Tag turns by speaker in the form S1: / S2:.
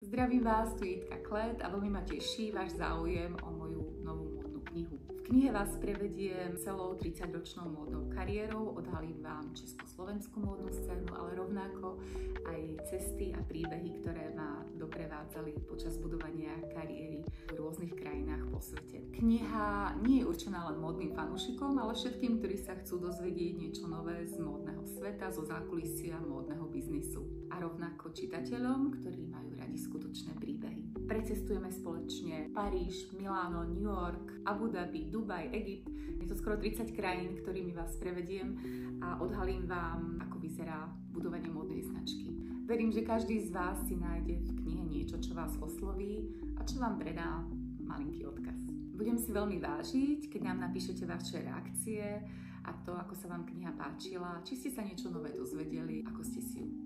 S1: Zdravím vás, tu je Jitka Klet a veľmi ma teší váš záujem o moju novú módnu knihu. V knihe vás prevediem celou 30-ročnou módnou kariérou, odhalím vám československú módnu scénu, ale rovnako aj cesty a príbehy, ktoré ma doprevádzali počas budovania kariéry v rôznych krajinách po svete. Kniha nie je určená len módnym fanúšikom, ale všetkým, ktorí sa chcú dozvedieť niečo nové z módneho sveta, zo zákulisia módneho biznisu. A rovnako čitateľom, ktorí majú radi skutočné príbehy. Precestujeme spoločne Paríž, Miláno, New York, Abu Dhabi, Dubaj, Egypt. Je to skoro 30 krajín, ktorými vás prevediem a odhalím vám, ako vyzerá budovanie módnej značky. Verím, že každý z vás si nájde v knihe niečo, čo vás osloví a čo vám predá malinký odkaz. Budem si veľmi vážiť, keď nám napíšete vaše reakcie a to, ako sa vám kniha páčila, či ste sa niečo nové dozvedeli, ako ste si ju